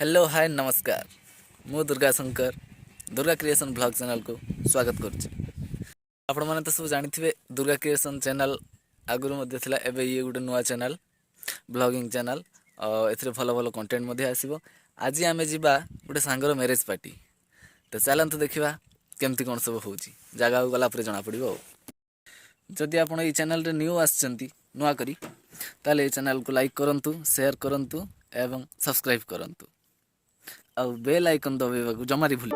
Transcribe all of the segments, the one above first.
Hello hi नमस्कार मु Durga Shankar Durga creation blog channel को स्वागत करुच्ची। आपण मैंने तो सब जानी दुर्गा क्रिएशन चैनल आगुरी मध्य थिला एबे ये गोटे नुआ चैनल ब्लॉगिंग चैनल ए भल भल कंटेंट आसो। आज आम जा गोटे सांगर मैरेज पार्टी तो चलतु देखा केमती कौन सब हो जगह गला जना पड़ो। जदि आप चैनल रे न्यू आसचंती नुआ करी ताले चैनल को लाइक करंतु शेयर करंतु एवं सब्सक्राइब करंतु और बेल आइकन दबाइबा जमारी भूल।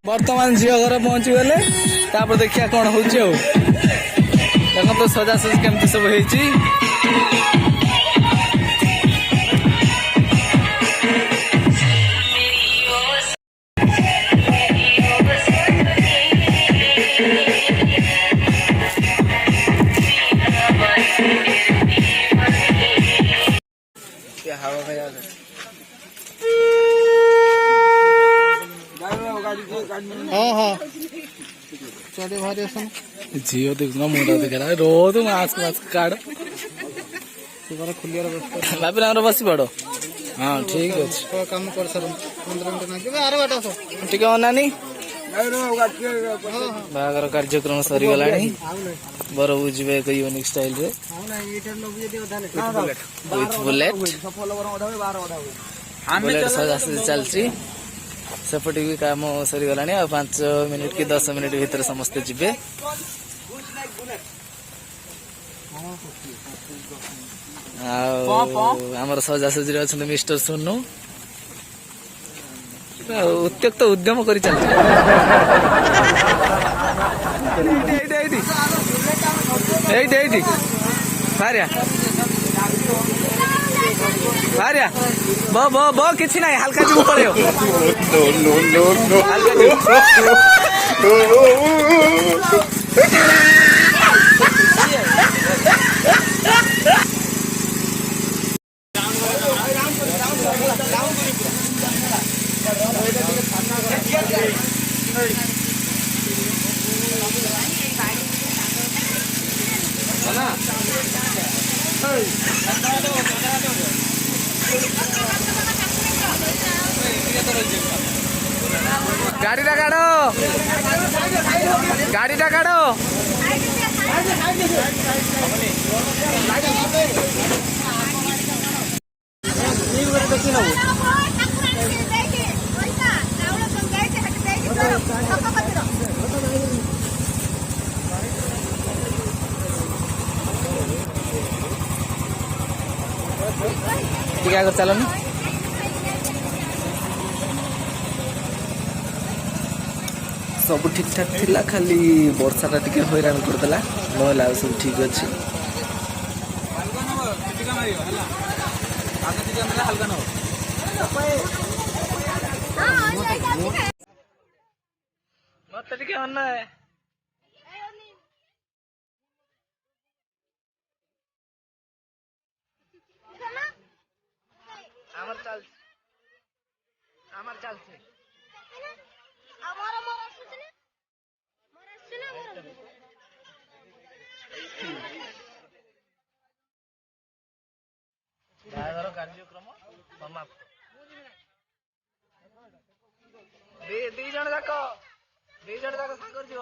बर्तमान झील घर पहुंची गले देखिया कौन हो तो सजासजी केमती सब हवा में हाँ हाँ चले भारी आसन झील देखना मुंडा देखा रो तू मास्क मास्क काट खुलिया बापी आम बस पड़ हाँ ठीक अच्छे काम कर सर 15 मिनट ना आर बाटा सो टे अनानी बागर कार्यक्रम सरीगला बर बुझे एक यूनिक स्टाइल रे विथ बुलेट बुलेट सजासजी चलती सेपटे भी काम सरीगला 5 मिनिट कि 10 मिनिट भितर समस्ते जीवे आमर सजासजी अच्छा मिस्टर सुनु उत्त्यक्त उद्यम कर चलती भारिया भारिया ब किसी ना हल्का जी ऊपर गाड़ी काढ़ो गाड़ी काढ़ो चलो सब ठीक ठाक थिला खाली वर्षा टा टिके हैरान करदेला नहला सब ठीक अच्छे मत टिके मन आमर चल बाहाघर कार्यक्रम समाप्त दी जन जाक सागर जीव